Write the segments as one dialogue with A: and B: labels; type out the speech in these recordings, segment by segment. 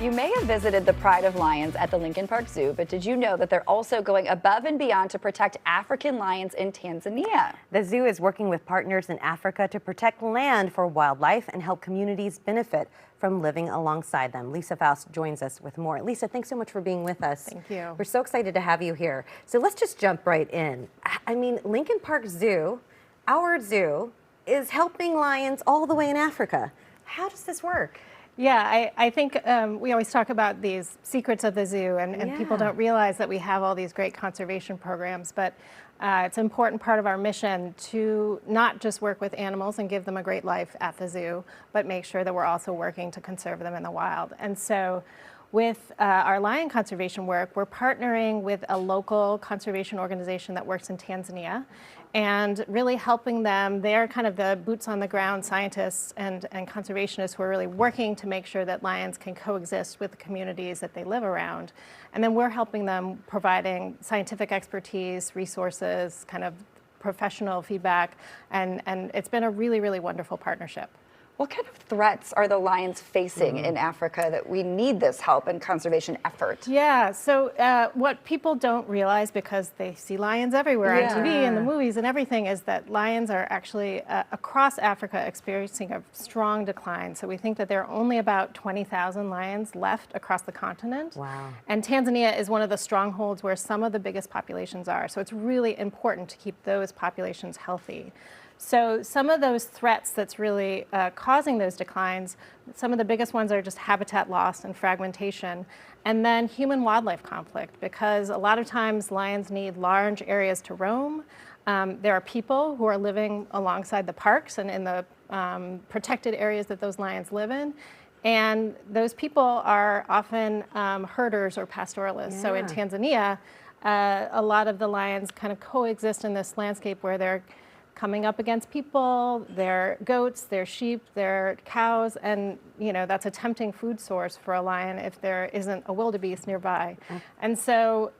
A: You may have visited the Pride of Lions at the Lincoln Park Zoo, but did you know that they're also going above and beyond to protect African lions in Tanzania?
B: The zoo is working with partners in Africa to protect land for wildlife and help communities benefit from living alongside them. Lisa Faust joins us with more. Lisa, thanks so much for being with us.
C: Thank you.
B: We're so excited to have you here. So let's just jump right in. I mean, Lincoln Park Zoo, our zoo, is helping lions all the way in Africa. How does this work?
C: Yeah, I think we always talk about these secrets of the zoo, and people don't realize that we have all these great conservation programs, but it's an important part of our mission to not just work with animals and give them a great life at the zoo, but make sure that we're also working to conserve them in the wild. And so with our lion conservation work, we're partnering with a local conservation organization that works in Tanzania and really helping them. They're kind of the boots on the ground scientists and conservationists who are really working to make sure that lions can coexist with the communities that they live around. And then we're helping them providing scientific expertise, resources, kind of professional feedback, and it's been a really, really wonderful partnership.
A: What kind of threats are the lions facing in Africa that we need this help and conservation effort?
C: Yeah, so what people don't realize, because they see lions everywhere on TV and the movies and everything, is that lions are actually across Africa experiencing a strong decline. So we think that there are only about 20,000 lions left across the continent.
B: Wow.
C: And Tanzania is one of the strongholds where some of the biggest populations are. So it's really important to keep those populations healthy. So some of those threats that's really causing those declines, some of the biggest ones are just habitat loss and fragmentation, and then human-wildlife conflict, because a lot of times lions need large areas to roam. There are people who are living alongside the parks and in the protected areas that those lions live in. And those people are often herders or pastoralists.
B: Yeah.
C: So in Tanzania, a lot of the lions kind of coexist in this landscape where they're coming up against people, their goats, their sheep, their cows, and that's a tempting food source for a lion if there isn't a wildebeest nearby. And so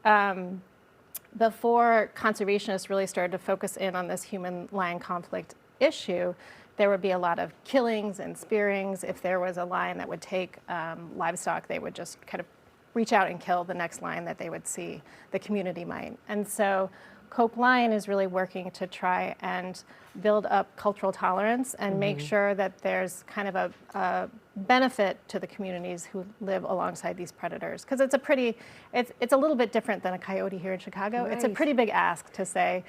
C: before conservationists really started to focus in on this human-lion conflict issue, there would be a lot of killings and spearings. If there was a lion that would take livestock, they would just kind of reach out and kill the next lion that they would see, the community might. And so Cope Lion is really working to try and build up cultural tolerance and make sure that there's kind of a benefit to the communities who live alongside these predators. Because it's a little bit different than a coyote here in Chicago.
B: Right.
C: It's a pretty big ask to say,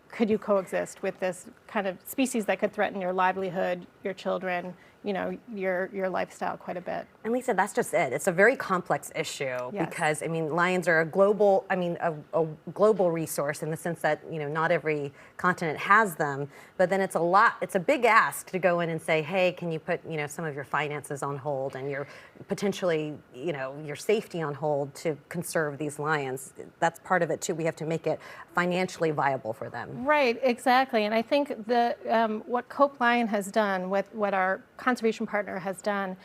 C: could you coexist with this kind of species that could threaten your livelihood, your children, your lifestyle quite a bit.
B: And Lisa, that's just it. It's a very complex issue because, I mean, lions are a global resource in the sense that, not every continent has them, but then it's a big ask to go in and say, hey, can you put, some of your finances on hold and your potentially, your safety on hold to conserve these lions. That's part of it too. We have to make it financially viable for them.
C: Right, exactly. And I think what Cope Lion has done, what our conservation partner has done,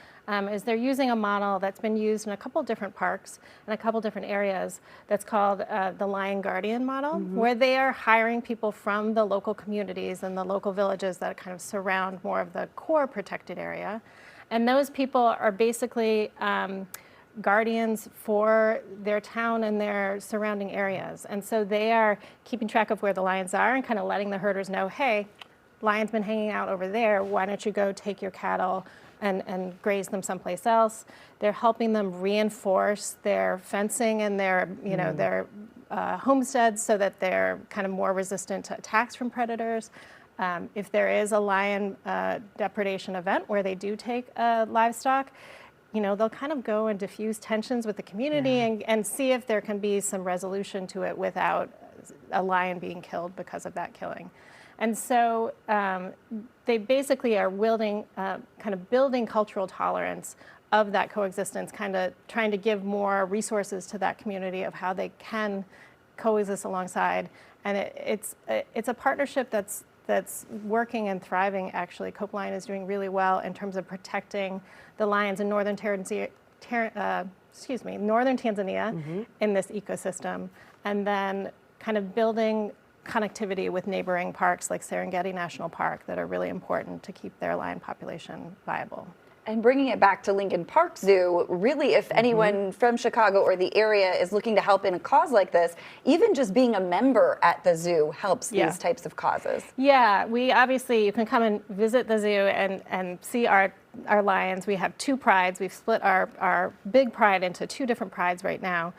C: is they're using a model that's been used in a couple different parks and a couple different areas that's called the Lion Guardian model, where they are hiring people from the local communities and the local villages that kind of surround more of the core protected area. And those people are basically guardians for their town and their surrounding areas. And so they are keeping track of where the lions are and kind of letting the herders know, hey, lion's been hanging out over there, why don't you go take your cattle and graze them someplace else. They're helping them reinforce their fencing and their homesteads so that they're kind of more resistant to attacks from predators. If there is a lion depredation event where they do take livestock, they'll kind of go and diffuse tensions with the community and see if there can be some resolution to it without a lion being killed because of that killing. And so they basically are kind of building cultural tolerance of that coexistence, kind of trying to give more resources to that community of how they can coexist alongside. And it's a partnership that's working and thriving. Actually, Cope Lion is doing really well in terms of protecting the lions in northern Tanzania in this ecosystem, and then kind of building connectivity with neighboring parks like Serengeti National Park that are really important to keep their lion population viable.
A: And bringing it back to Lincoln Park Zoo, really, if anyone from Chicago or the area is looking to help in a cause like this, even just being a member at the zoo helps these types of causes.
C: Yeah, we obviously, you can come and visit the zoo and see our lions. We have 2 prides. We've split our big pride into 2 different prides right now.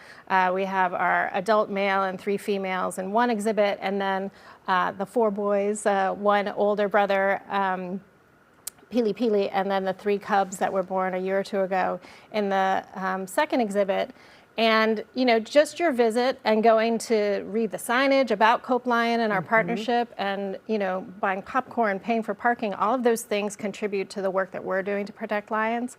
C: We have our adult male and 3 females in one exhibit, and then the 4 boys, 1 older brother, Pili Pili, and then the 3 cubs that were born a year or 2 ago in the second exhibit. And, you know, just your visit and going to read the signage about Cope Lion and our partnership and, you know, buying popcorn, paying for parking, all of those things contribute to the work that we're doing to protect lions.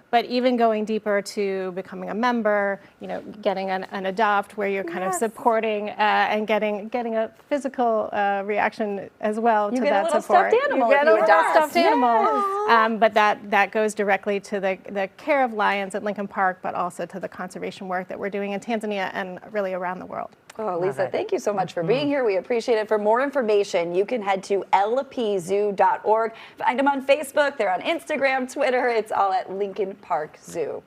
C: But even going deeper to becoming a member, you know, getting an adopt where you're kind of supporting and getting a physical reaction as well to that support.
A: You get a little stuffed animal.
C: You get a little stuffed
A: Yes.
C: animal. But that goes directly to the care of lions at Lincoln Park, but also to the conservation work that we're doing in Tanzania and really around the world.
A: Oh, Lisa, thank you so much for being here. We appreciate it. For more information, you can head to lpzoo.org. Find them on Facebook. They're on Instagram, Twitter. It's all at Lincoln Park Zoo.